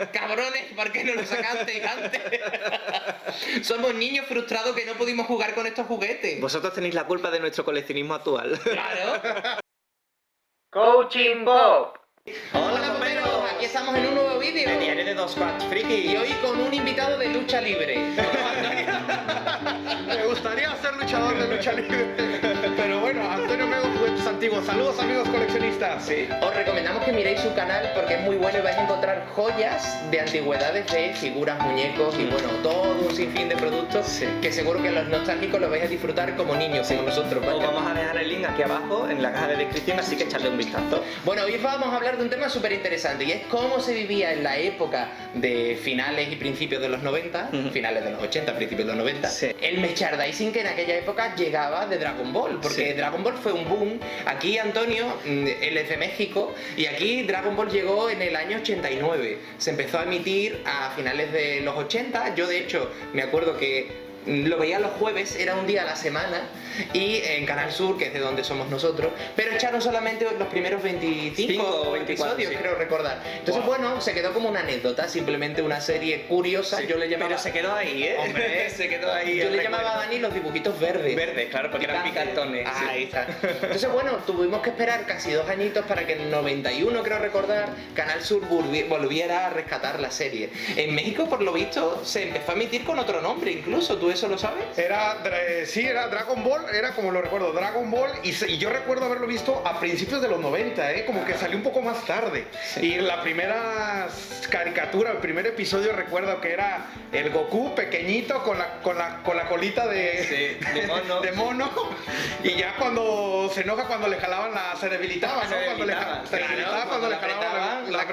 Cabrones, ¿por qué no lo sacaste antes? Somos niños frustrados que no pudimos jugar con estos juguetes. Vosotros tenéis la culpa de nuestro coleccionismo actual. Claro. Coaching Pop. Hola, bomberos, aquí estamos en un nuevo vídeo. El diario de dos Quacks Friki. Y hoy con un invitado de lucha libre. Me gustaría ser luchador de lucha libre. Pero bueno, Antonio Mego, Juguetes Antiguos. Saludos, amigos coleccionistas. Sí. Os recomendamos que miréis su canal porque es muy bueno y vais a encontrar joyas de antigüedades de figuras, muñecos y bueno, todo un sinfín de productos que seguro que los nostálgicos los vais a disfrutar como niños, como nosotros. Os vamos a dejar el link aquí abajo en la caja de descripción, así que echarle un vistazo. Bueno, hoy vamos a hablar de un tema súper interesante y es cómo se vivía en la época de finales y principios de los 90, finales de los 80, principios de los 90, el merchandising que en aquella época llegaba de Dragon Ball, porque Dragon Ball fue un boom. Aquí Antonio, él es de México, y aquí Dragon Ball llegó en el año 89. Se empezó a emitir a finales de los 80. Yo de hecho me acuerdo que lo veía los jueves, era un día a la semana, y en Canal Sur, que es de donde somos nosotros, pero echaron solamente los primeros 25 o 24 episodios, creo recordar. Entonces, bueno, se quedó como una anécdota, simplemente una serie curiosa. Yo le llamaba... Pero se quedó ahí, ¿eh? Hombre, se quedó ahí. Yo le llamaba a Dani los dibujitos verdes. Verdes, claro, porque eran picantones. Ah, ahí está. Entonces, bueno, tuvimos que esperar casi 2 añitos para que en el 91, creo recordar, Canal Sur volviera a rescatar la serie. En México, por lo visto, se empezó a emitir con otro nombre, incluso. ¿Tú eso lo sabes? Era Dragon Ball, era como lo recuerdo, Dragon Ball, y yo recuerdo haberlo visto a principios de los 90, como que salió un poco más tarde. Y la primera caricatura, el primer episodio recuerdo que era el Goku pequeñito con la colita de mono. de mono, y ya cuando se enoja, cuando le jalaban se debilitaba, ¿no? Cuando le jalaban la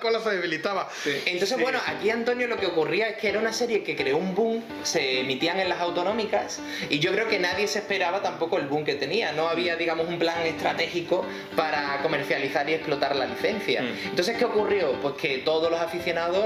cola se debilitaba. Entonces, bueno, aquí Antonio lo que ocurría es que era una serie que creó un boom, se emitían en las autonómicas y yo creo que nadie se esperaba tampoco el boom que tenía. No había, digamos, un plan estratégico para comercializar y explotar la licencia. Entonces, ¿qué ocurrió? Pues que todos los aficionados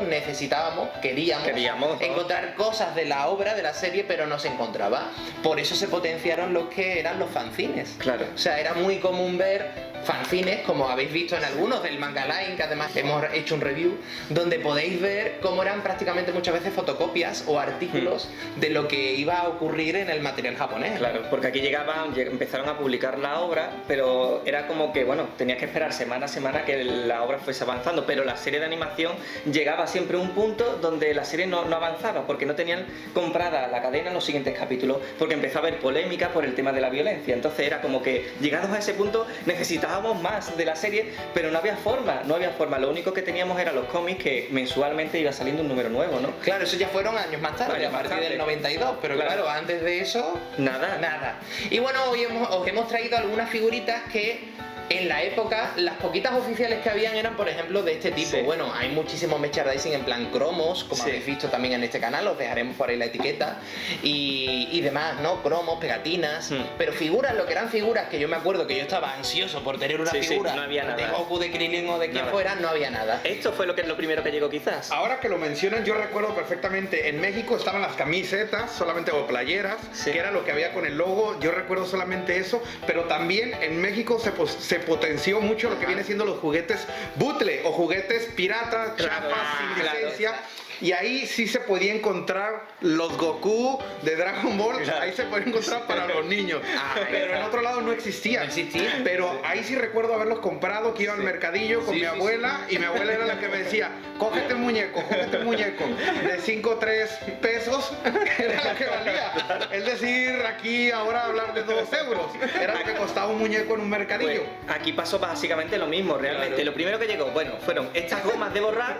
queríamos encontrar cosas de la obra, de la serie, pero no se encontraba. Por eso se potenciaron los que eran los fanzines. Claro. O sea, era muy común ver fanzines, como habéis visto en algunos del Manga Line, que además hemos hecho un review, donde podéis ver cómo eran prácticamente muchas veces fotocopias o artículos de lo que iba a ocurrir en el material japonés. Claro, porque aquí empezaron a publicar la obra, pero era como que, bueno, tenías que esperar semana a semana que la obra fuese avanzando, pero la serie de animación llegaba siempre a un punto donde la serie no avanzaba, porque no tenían comprada la cadena en los siguientes capítulos, porque empezó a haber polémica por el tema de la violencia. Entonces era como que, llegados a ese punto, necesitábamos más de la serie, pero no había forma. Lo único que teníamos eran los cómics, que mensualmente iba saliendo un número nuevo, ¿no? Claro, eso ya fueron años más tarde, a partir del 92, pero claro, antes de eso... Nada. Y bueno, hoy os hemos traído algunas figuritas que en la época, las poquitas oficiales que habían eran, por ejemplo, de este tipo. Bueno, hay muchísimos merchandising en plan cromos, como habéis visto también en este canal, os dejaremos por ahí la etiqueta, y demás, ¿no? Cromos, pegatinas, pero figuras, lo que eran figuras, que yo me acuerdo que yo estaba ansioso por tener una figura no había nada. de Goku, de Krillin o de quien fuera, no había nada. Esto fue lo primero que llegó quizás. Ahora que lo mencionan, yo recuerdo perfectamente, en México estaban las camisetas, solamente, o playeras, que era lo que había con el logo, yo recuerdo solamente eso, pero también en México se potenció mucho lo que viene siendo los juguetes butle o juguetes piratas, chapas, sin licencia. Y ahí sí se podía encontrar los Goku de Dragon Ball, ahí se podía encontrar para los niños. Pero en otro lado no existían. Pero ahí sí recuerdo haberlos comprado, que iba al mercadillo con mi abuela, y mi abuela era la que me decía, cógete un muñeco, de 5 o 3 pesos, era lo que valía. Es decir, aquí ahora hablar de 2 euros, era lo que costaba un muñeco en un mercadillo. Pues, aquí pasó básicamente lo mismo, realmente. Lo primero que llegó, bueno, fueron estas gomas de borrar.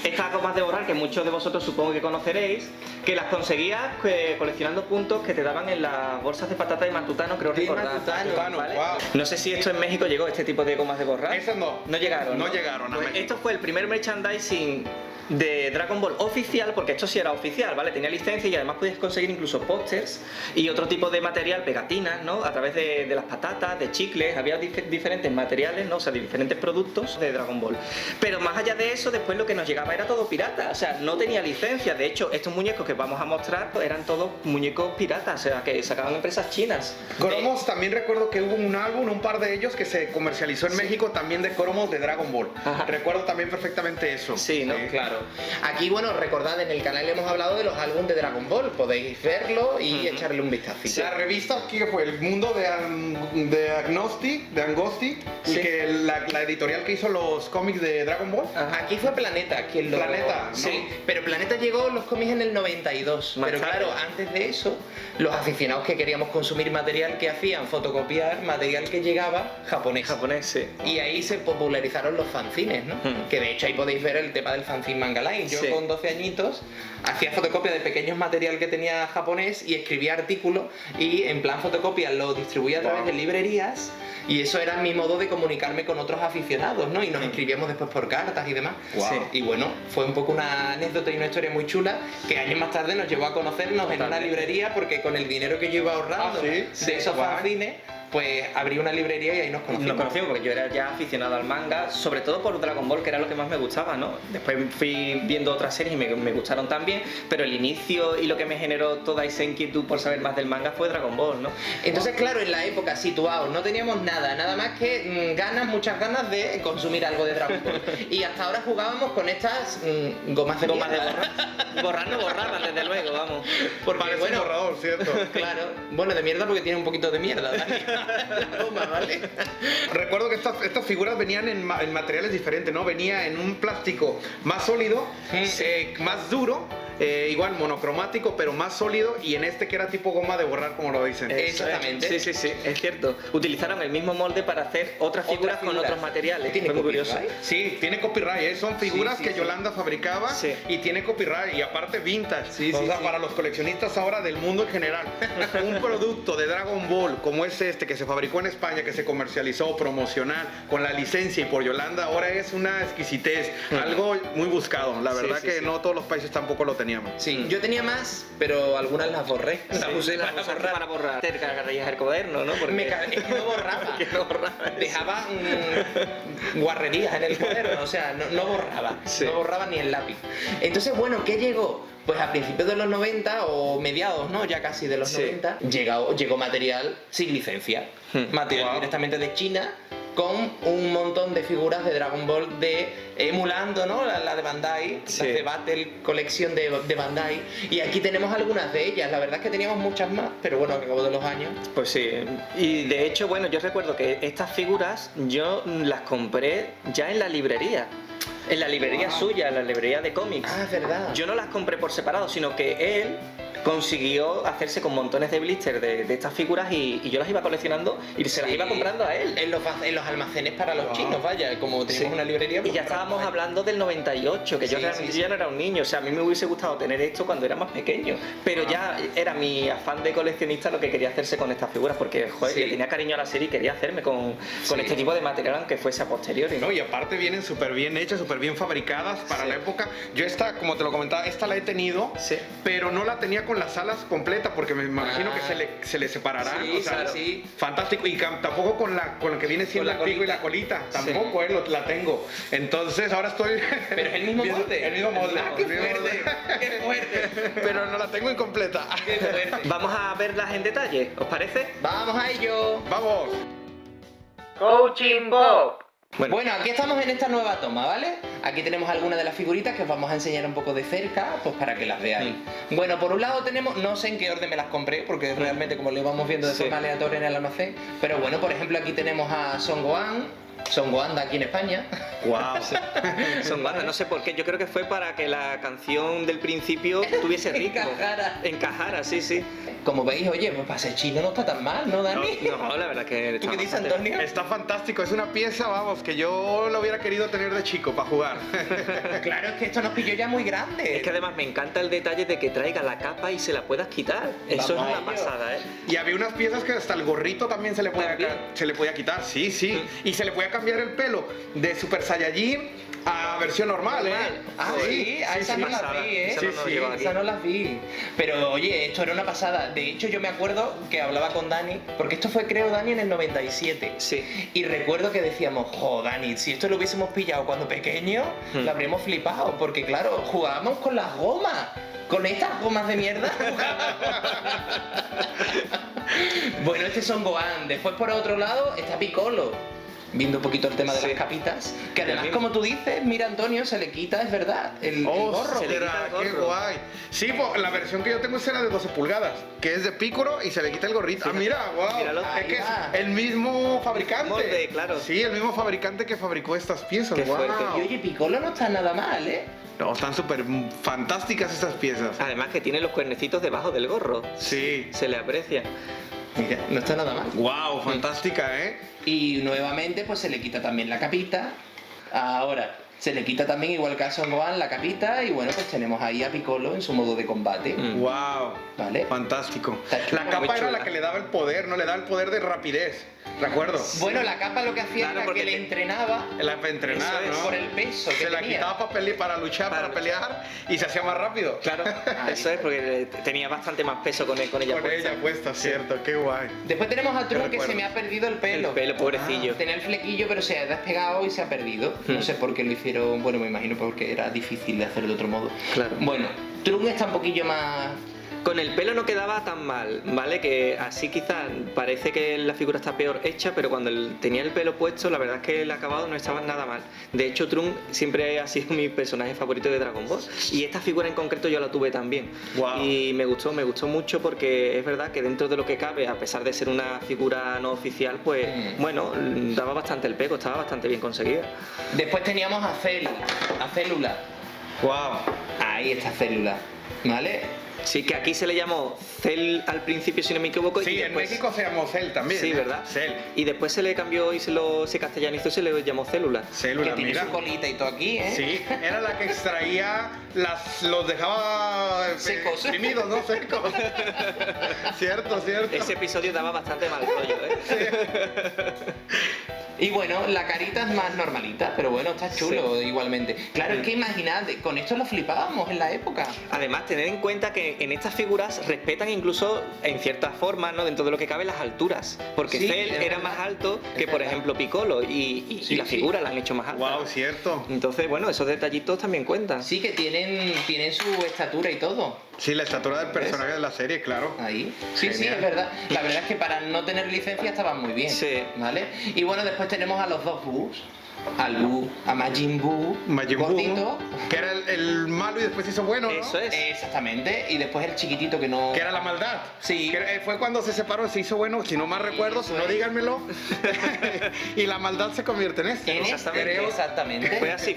Estas gomas de borrar, que muchos de vosotros supongo que conoceréis, que las conseguías coleccionando puntos que te daban en las bolsas de patata de Matutano, creo recordar. ¿Vale? Wow. No sé si esto en México llegó, este tipo de gomas de borrar. Esas no. No llegaron. No llegaron a Pues México. esto fue el primer merchandising de Dragon Ball oficial, porque esto sí era oficial, ¿vale? Tenía licencia y además podías conseguir incluso pósters y otro tipo de material, pegatinas, ¿no? A través de las patatas, de chicles, había diferentes materiales, ¿no? O sea, de diferentes productos de Dragon Ball. Pero más allá de eso, después lo que nos llegaba era todo pirata, o sea, no tenía licencia. De hecho, estos muñecos que vamos a mostrar pues, eran todos muñecos piratas, o sea, que sacaban empresas chinas. Cromos, también recuerdo que hubo un álbum, un par de ellos que se comercializó en México también de cromos de Dragon Ball. Ajá. Recuerdo también perfectamente eso. Sí, ¿no? Claro. Aquí, bueno, recordad, en el canal hemos hablado de los álbumes de Dragon Ball. Podéis verlo y echarle un vistacito. La revista que fue El Mundo de Angosti, y Sí. que la editorial que hizo los cómics de Dragon Ball. Aquí fue Planeta quien lo... Planeta, ¿no? Sí, pero Planeta llegó los cómics en el 92. Más Pero tarde. claro, antes de eso, los aficionados que queríamos consumir material que hacían, fotocopiar material que llegaba japonés. Japonés, sí. Y ahí se popularizaron los fanzines, ¿no? Que de hecho ahí podéis ver el tema del fanzine Manga Line. Yo Sí. con 12 añitos hacía fotocopia de pequeños material que tenía japonés y escribía artículos y en plan fotocopia lo distribuía a través de librerías. Y eso era mi modo de comunicarme con otros aficionados, ¿no? Y nos escribíamos después por cartas y demás. Wow. Sí. Y bueno, fue un poco una anécdota y una historia muy chula que años más tarde nos llevó a conocernos en una librería porque con el dinero que yo iba ahorrando de esos fanzines, pues abrí una librería y ahí nos conocimos. Nos conocimos porque yo era ya aficionado al manga, sobre todo por Dragon Ball, que era lo que más me gustaba, ¿no? Después fui viendo otras series y me gustaron también, pero el inicio y lo que me generó toda esa inquietud por saber más del manga fue Dragon Ball, ¿no? Entonces, claro, en la época situados no teníamos nada más que muchas ganas de consumir algo de Dragon Ball. Y hasta ahora jugábamos con estas gomas de Gomas de mierda. borrar no borraban, desde luego, vamos. Porque, Parece bueno, un borrador, ¿cierto? claro, bueno, de mierda porque tiene un poquito de mierda, Dani. La goma, ¿vale? Recuerdo que estas figuras venían en materiales diferentes, ¿no? Venía en un plástico más sólido, más duro, igual monocromático, pero más sólido, y en este que era tipo goma de borrar, como lo dicen. Exactamente. Sí, es cierto. Utilizaron el mismo molde para hacer otras figuras con figuras. otros materiales. ¿Tiene Fue muy curioso. copyright? Sí, tiene copyright, son figuras Sí, que sí. Yolanda fabricaba Sí. y tiene copyright, y aparte vintage. Sí, o sí, sea, sí. para los coleccionistas ahora del mundo en general, un producto de Dragon Ball como es este, que se fabricó en España, que se comercializó promocional con la licencia y por Yolanda, ahora es una exquisitez, algo muy buscado. La verdad sí, que sí. no todos los países tampoco lo teníamos. Sí, yo tenía más, pero algunas las borré. Las usé Las para usaste borrar. para borrar. Te cargarías el cuaderno, ¿no? Porque... Es que no borraba. que no borraba. Dejaba guarrerías en el cuaderno, o sea, no borraba. Sí. No borraba ni el lápiz. Entonces, bueno, ¿qué llegó? Pues a principios de los 90 o mediados, ¿no? Ya casi de los Sí. 90, llegó material sin licencia. Material directamente de China con un montón de figuras de Dragon Ball emulando, ¿no? La de Bandai, Sí. las de Battle Collection de Bandai. Y aquí tenemos algunas de ellas. La verdad es que teníamos muchas más, pero bueno, a cabo de los años. Pues sí, y de hecho, bueno, yo recuerdo que estas figuras yo las compré ya en la librería. En la librería suya, en la librería de cómics. Ah, es verdad. Yo no las compré por separado, sino que él consiguió hacerse con montones de blisters de estas figuras y yo las iba coleccionando y se las Sí. iba comprando a él. En los almacenes para los chinos, vaya, como teníamos Sí. una librería. Y pues, ya estábamos hablando del 98, que yo Sí, realmente sí, ya no era un niño, o sea, a mí me hubiese gustado tener esto cuando era más pequeño, pero ya era mi afán de coleccionista lo que quería hacerse con estas figuras, porque joder, Sí. le tenía cariño a la serie y quería hacerme con este tipo de material, aunque fuese a posteriori. ¿No? Y aparte vienen súper bien hechas, súper bien fabricadas para Sí. la época. Yo esta, como te lo comentaba, esta la he tenido, Sí. pero no la tenía con las alas completas porque me imagino que se le separarán. Sí, o sea, claro, sí. Fantástico. Y tampoco con lo que viene siendo Con la el pico y la colita. colita. Tampoco, la tengo. Entonces ahora estoy... Pero es el mismo viendo- molde. El mismo molde. Ah, qué el mismo fuerte, molde. qué fuerte. Pero no la tengo incompleta. Qué fuerte. Vamos a verlas en detalle, ¿os parece? Vamos a ello. Vamos. Coaching Bob. Bueno, aquí estamos en esta nueva toma, ¿vale? Aquí tenemos algunas de las figuritas que os vamos a enseñar un poco de cerca, pues para que las veáis. Bueno, por un lado tenemos, no sé en qué orden me las compré, porque realmente como lo íbamos viendo de Sí. forma aleatoria en el almacén, pero bueno, por ejemplo aquí tenemos a Son Gohan de aquí en España. Wow. Son bandas, no sé por qué, yo creo que fue para que la canción del principio tuviese ritmo. Encajara, sí, sí. Como veis, oye, pues para ser chino no está tan mal, ¿no, Dani? No, la verdad que... ¿Tú qué dices, bastante- Antonio? Está fantástico. Es una pieza, vamos, que yo lo hubiera querido tener de chico para jugar. Claro, es que esto nos pilló ya muy grande. Es que además me encanta el detalle de que traiga la capa y se la puedas quitar. Eso Vamos es a una ello. pasada, ¿eh? Y había unas piezas que hasta el gorrito también se le podía, ¿También? se le podía quitar, sí, sí. Y se le podía cambiar el pelo de Super Saiyajin a versión normal, ¿eh? Ah, sí, a esa no la vi, ¿eh? Esa no nos Sí, llegó aquí. Esa no la vi. Pero oye, esto era una pasada. De hecho, yo me acuerdo que hablaba con Dani, porque esto fue, creo, Dani, en el 97. Sí. Y recuerdo que decíamos, jo, Dani, si esto lo hubiésemos pillado cuando pequeño, lo habríamos flipado. Porque, claro, jugábamos con las gomas. Con estas gomas de mierda. Bueno, este es Son Gohan. Después, por otro lado, está Piccolo. Viendo un poquito el tema de Sí. las capitas. Que además, mismo. como tú dices, mira, Antonio, se le quita, es verdad, el gorro. se le quita el qué gorro. guay. Sí, pues, la versión que yo tengo es la de 12 pulgadas, que es de Piccolo y se le quita el gorrito. Ah, mira, wow. Míralo. Es que es Ahí va. el mismo fabricante. Molde, claro. Sí, el mismo fabricante que fabricó estas piezas. Qué Wow. fuerte. Y oye, Piccolo no está nada mal, ¿eh? No, están súper fantásticas estas piezas. Además que tiene los cuernecitos debajo del gorro. Sí. Se le aprecia. Mira, no está nada mal. Wow, fantástica, ¿eh? Y nuevamente, pues se le quita también la capita. Ahora, se le quita también, igual que a Son Gohan, la capita. Y bueno, pues tenemos ahí a Piccolo en su modo de combate. Wow. ¿Vale? Fantástico. Está chulo, La muy capa era chula. la que le daba el poder, ¿no? Le daba el poder de rapidez. Recuerdo. Bueno, la capa lo que hacía Claro, era porque que le te- entrenaba La para entrenar, Eso es, ¿no? por el peso que Se la tenía. quitaba para luchar, Para para pelear y se hacía más rápido. Claro, eso es porque tenía bastante más peso con ella Con puesta. ella puesta, cierto, qué guay. Después tenemos a Trunks que recuerdo. se me ha perdido el pelo. El pelo, pobrecillo. Tenía el flequillo, pero se ha despegado y se ha perdido. No sé por qué lo hicieron. Bueno, me imagino porque era difícil de hacer de otro modo. Claro. Bueno, Trunks está un poquillo más. Con el pelo no quedaba tan mal, ¿vale? Que así quizás parece que la figura está peor hecha, pero cuando tenía el pelo puesto, la verdad es que el acabado no estaba nada mal. De hecho, Trunks siempre ha sido mi personaje favorito de Dragon Ball. Y esta figura en concreto yo la tuve también. Guau. Y me gustó mucho porque es verdad que dentro de lo que cabe, a pesar de ser una figura no oficial, pues bueno, daba bastante el pego, estaba bastante bien conseguida. Después teníamos a Célula. Wow. Ahí está Célula. ¿Vale? Sí, que aquí se le llamó Cell al principio, si no me equivoco. Sí, y en después- México se llamó Cell también. Sí, ¿eh? ¿verdad? Cell. Y después se le cambió y se castellanizó y se le llamó Célula. Que Célula, tiene mira. su colita y todo aquí, ¿eh? Sí, era la que extraía los dejaba Secos. exprimidos, ¿no? Secos. Cierto. Ese episodio daba bastante mal rollo, ¿eh? Y bueno, la carita es más normalita, pero bueno, está chulo igualmente. Claro, es que imaginad, con esto lo flipábamos en la época. Además, tener en cuenta que en estas figuras respetan incluso, en ciertas formas, ¿no? Dentro de lo que cabe, las alturas. Porque Sí, Cell es era verdad. más alto que, Es por verdad. ejemplo, Piccolo. Y Sí, la sí. figura la han hecho más alta. Wow, cierto. Entonces, bueno, esos detallitos también cuentan. Sí, que tienen su estatura y todo. Sí, la estatura del personaje de la serie, claro. Ahí. Sí, Genial. es verdad. La verdad es que para no tener licencia estaban muy bien. Sí. ¿Vale? Y bueno, después tenemos a los dos Boos. Al Buu, a Majin Buu, Majin Buu, gordito. que era el malo y después se hizo bueno, ¿no? Eso es. Exactamente. Y después el chiquitito que no. Que era la maldad. Sí. Que fue cuando se separó, se hizo bueno, si no más recuerdo, si eso no es. díganmelo. Y la maldad se convierte en este. En ¿no? este, Creo. exactamente. Fue así.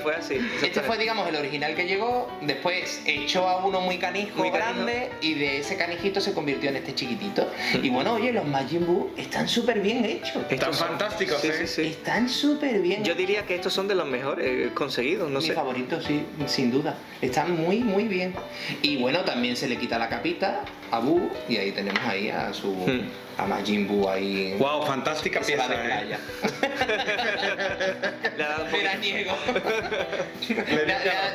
Este fue, digamos, el original que llegó, después echó a uno muy canijo, Muy canijo. grande, y de ese canijito se convirtió en este chiquitito. Y bueno, oye, los Majin Buu están súper bien hechos. Están Estos son- fantásticos, sí, ¿eh? sí, sí. Están súper bien. Yo diría que estos son de los mejores conseguidos, no Mi sé. favorito, sí, sin duda. Están muy bien. Y bueno, también se le quita la capita a Buu, y ahí tenemos ahí a su a Majin Buu ahí. Wow, fantástica Que se va pieza, de ¿eh? playa. Le ha dado un poquito- Veraniego.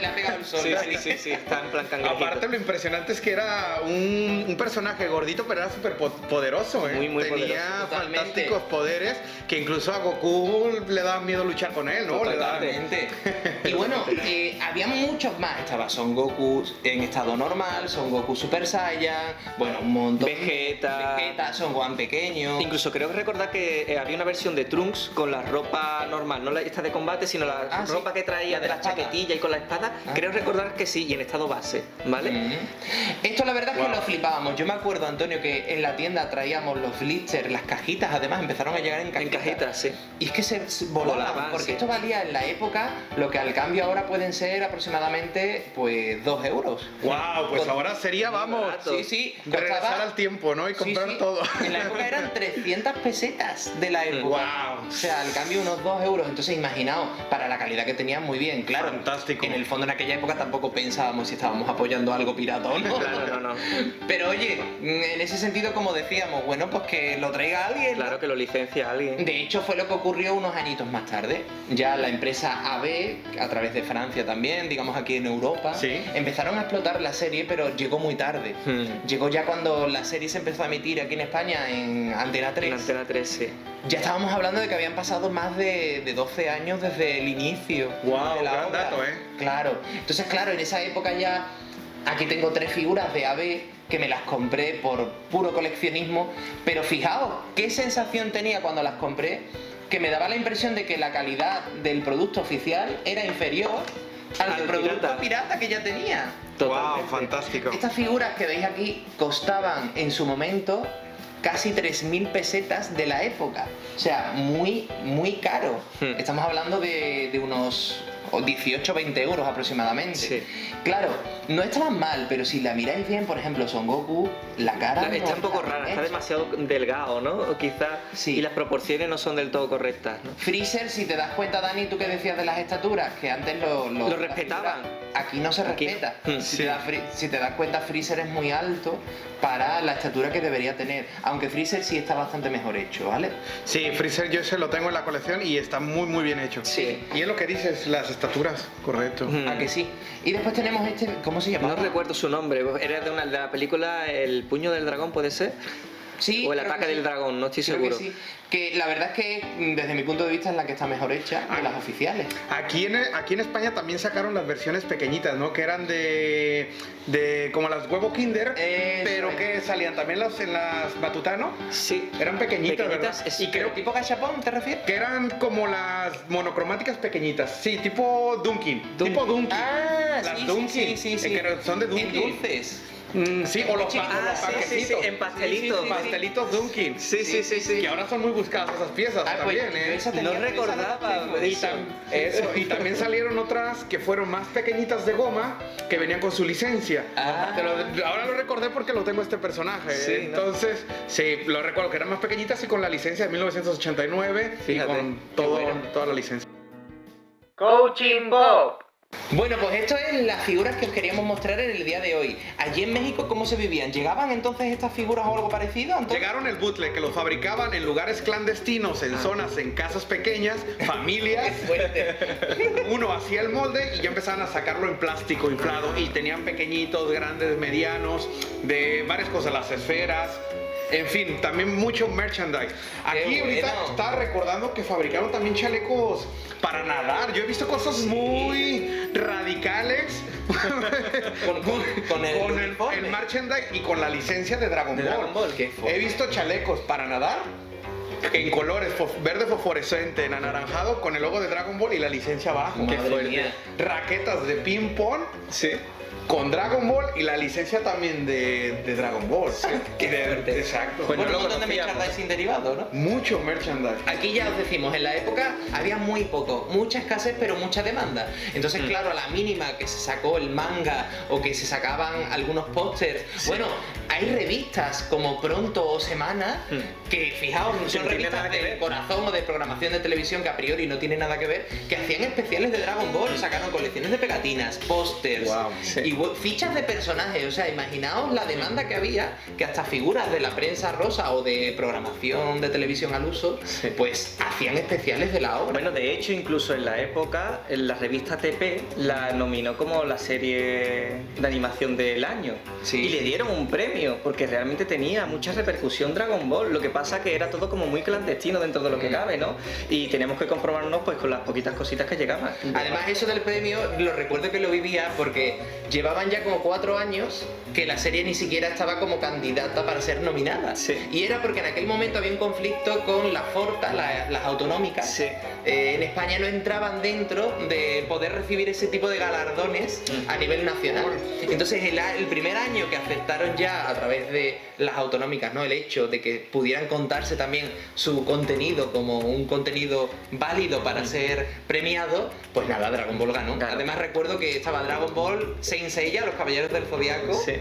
Le ha pegado el sol. Sí, está en plan cangrejito. Aparte, lo impresionante es que era un personaje gordito, pero era súper poderoso, ¿eh? Muy Tenía poderoso. Totalmente. fantásticos poderes que incluso a Goku le daba miedo luchar con él, ¿no? Le daba- Totalmente. Y bueno, había muchos más. Estaba Son Goku en estado normal, Son Goku Super Saiyan, bueno, un montón. Vegeta. Son Gohan pequeño. Incluso creo recordar que había una versión de Trunks con la ropa normal, no la esta de combate, sino la Ah, sí. ropa que traía La de de la la espada. chaquetilla y con la espada. Ah. Creo recordar que sí, y en estado base, ¿vale? Esto la verdad es Wow. que lo flipábamos. Yo me acuerdo, Antonio, que en la tienda traíamos los blisters, las cajitas, además empezaron a llegar en En cajitas. cajitas, sí. Y es que se volaban, Volaban, porque sí. esto valía en la época lo que al cambio ahora pueden ser aproximadamente pues 2 euros. Wow, pues Con- ahora sería, vamos, barato. Sí, sí. regresar costaba- al tiempo, ¿no? Y Sí, comprar sí. todo. En la época eran 300 pesetas de la época. Wow. O sea, al cambio unos 2 euros. Entonces, imaginaos, para la calidad que tenían, muy bien. Claro, Fantástico. en el fondo en aquella época tampoco pensábamos si estábamos apoyando algo pirata o no. Claro, no. Pero oye, en ese sentido, como decíamos, bueno, pues que lo traiga alguien, ¿no? Claro, que lo licencia alguien. De hecho, fue lo que ocurrió unos añitos más tarde. Ya la empresa AB, a través de Francia también, digamos aquí en Europa, Sí. empezaron a explotar la serie, pero llegó muy tarde. Llegó ya cuando la serie se empezó a emitir aquí en España en Antena 3. En Antena 3, sí. Ya estábamos hablando de que habían pasado más de 12 años desde el inicio Guau, de la gran obra. dato, ¿eh? Claro. Entonces, claro, en esa época ya... Aquí tengo 3 figuras de AB que me las compré por puro coleccionismo, pero fijaos qué sensación tenía cuando las compré, que me daba la impresión de que la calidad del producto oficial era inferior al producto pirata que ya tenía. Wow, fantástico. Estas figuras que veis aquí costaban en su momento casi 3.000 pesetas de la época. O sea, muy, muy caro. Estamos hablando de unos 18 20 euros aproximadamente. Sí. Claro, no estaban mal, pero si la miráis bien, por ejemplo, Son Goku, la cara no Está un poco rara, está hecha. demasiado delgado, ¿no? O quizás. Sí. Y las proporciones no son del todo correctas, ¿no? Freezer, si te das cuenta, Dani, tú que decías de las estaturas, que antes Lo respetaban. Aquí no se Aquí. respeta. Sí. Si te das cuenta, Freezer es muy alto para la estatura que debería tener. Aunque Freezer sí está bastante mejor hecho, ¿vale? Sí, Freezer yo ese lo tengo en la colección y está muy muy bien hecho. Sí. Y es lo que dices, las estaturas, correcto. ¿A que sí? Y después tenemos este, ¿cómo se llama? No recuerdo su nombre, era de la película El puño del dragón, ¿puede ser? Sí, O El creo ataque que del sí. dragón, no estoy Creo seguro. que sí. Que la verdad es que desde mi punto de vista es la que está mejor hecha de las oficiales. Aquí en España también sacaron las versiones pequeñitas, ¿no? Que eran de como las huevo Kinder, Eso pero es. que salían también en las Matutano. Sí. Eran pequeñitas, Pequeñitas, ¿verdad? es- Y creo ¿Tipo gachapón te refieres? que eran como las monocromáticas pequeñitas. Sí, tipo Dunkin. Tipo Dunkin. Ah, Las sí, Dunkin. sí. Que son de Dunkin. En dulces. Sí, o los, Ah, sí, panquecitos. en pastelitos. Sí. Pastelitos Dunkin. Sí. Que ahora son muy buscadas esas piezas Ah, pues, también, yo ¿eh? esa tenía, No pero esa recordaba no tengo. de Y, y también salieron otras que fueron más pequeñitas de goma que venían con su licencia. Ah. Ahora lo recordé porque lo tengo este personaje. Sí, ¿no? Entonces, sí, lo recuerdo que eran más pequeñitas y con la licencia de 1989 Fíjate, y con qué bueno. toda la licencia. Coaching Bob. Bueno, pues esto es las figuras que os queríamos mostrar en el día de hoy. Allí en México, ¿cómo se vivían? ¿Llegaban entonces estas figuras o algo parecido? Entonces... Llegaron el bootleg que lo fabricaban en lugares clandestinos, en zonas, en casas pequeñas, familias. ¡Qué fuerte! Uno hacía el molde y ya empezaban a sacarlo en plástico inflado y tenían pequeñitos, grandes, medianos, de varias cosas, las esferas. En fin, también mucho merchandise. Aquí Qué ahorita bueno. estaba recordando que fabricaron también chalecos para nadar. Yo he visto cosas muy radicales Con el uniforme. el merchandise y con la licencia de Dragon De Ball. Dragon Ball, qué fuerte. He visto chalecos para nadar en colores verde fosforescente, en anaranjado, con el logo de Dragon Ball y la licencia abajo. Madre mía. Raquetas de ping pong Sí. con Dragon Ball y la licencia también de Dragon Ball. Qué fuerte. Exacto. Bueno, un luego montón de lo hacíamos. merchandising derivado, ¿no? Mucho merchandise. Aquí ya os decimos, en la época había muy poco, mucha escasez pero mucha demanda. Entonces, claro, a la mínima que se sacó el manga o que se sacaban algunos pósters, bueno, hay revistas como Pronto o Semana que, fijaos, Que son no tiene revistas nada que de ver. corazón o de programación de televisión que a priori no tiene nada que ver, que hacían especiales de Dragon Ball, sacaron colecciones de pegatinas, pósters Guau, sí. y fichas de personajes. O sea, imaginaos la demanda que había, que hasta figuras de la prensa rosa o de programación de televisión al uso, pues hacían especiales de la obra. Bueno, de hecho, incluso en la época, en la revista TP la nominó como la serie de animación del año. Sí. Y le dieron un premio, porque realmente tenía mucha repercusión Dragon Ball. Lo que pasa que era todo como muy clandestino dentro de lo que cabe, ¿no? Y teníamos que comprobarnos pues con las poquitas cositas que llegaban. Además, eso del premio lo recuerdo que lo vivía porque llevaban ya como 4 años que la serie ni siquiera estaba como candidata para ser nominada. Sí. Y era porque en aquel momento había un conflicto con las Fortas, las autonómicas. Sí. En España no entraban dentro de poder recibir ese tipo de galardones a nivel nacional. Entonces, el primer año que aceptaron ya través de las autonómicas, ¿no? El hecho de que pudieran contarse también su contenido como un contenido válido para ser premiado, pues nada, Dragon Ball ganó. Claro. Además recuerdo que estaba Dragon Ball, Saint Seiya, Los Caballeros del Zodiaco, Sí.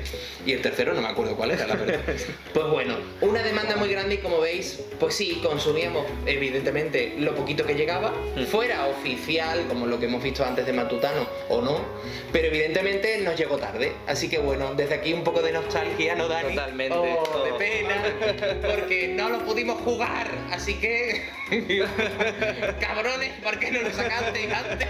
y el tercero no me acuerdo cuál era, la verdad. Pues bueno, una demanda muy grande y como veis, pues sí, consumíamos evidentemente lo poquito que llegaba, fuera oficial, como lo que hemos visto antes de Matutano o no, pero evidentemente nos llegó tarde. Así que bueno, desde aquí un poco de nostalgia, ¿no, Dani? Totalmente. Oh, de pena, porque no lo pudimos jugar, así que... cabrones, ¿por qué no lo sacasteis antes?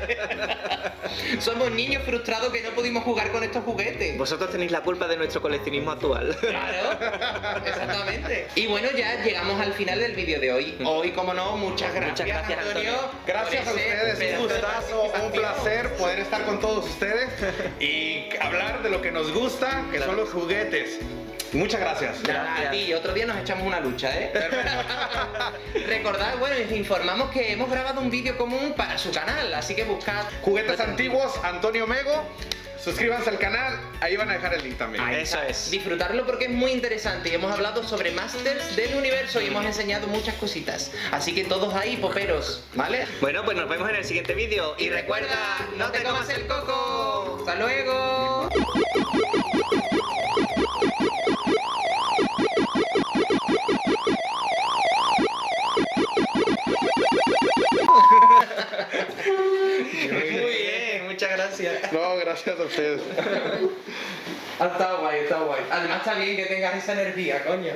Somos niños frustrados que no pudimos jugar con estos juguetes. Vosotros tenéis la culpa de nuestro coleccionismo actual. Claro, exactamente. Y bueno, ya llegamos al final del vídeo de hoy. Hoy, como no, muchas gracias, Antonio. Gracias a por ese ustedes, pedazo un de gustazo, un participación. placer poder estar con todos ustedes y hablar de lo que nos gusta, que son los juguetes. Muchas gracias. Nada, a ti, otro día nos echamos una lucha, ¿eh? Recordad, bueno, les informamos que hemos grabado un vídeo común para su canal, así que buscad Juguetes antiguos, Antonio Mego. Suscríbanse al canal, ahí van a dejar el link también. Ahí Eso está. es. Disfrutarlo porque es muy interesante y hemos hablado sobre Masters del universo y hemos enseñado muchas cositas. Así que todos ahí, poperos, ¿vale? Bueno, pues nos vemos en el siguiente vídeo. Y recuerda, no te comas el coco. ¡Hasta luego! Muy bien, muchas gracias. No, gracias a ustedes. Ha estado guay, ha estado guay. Además está bien que tengas esa energía, coño.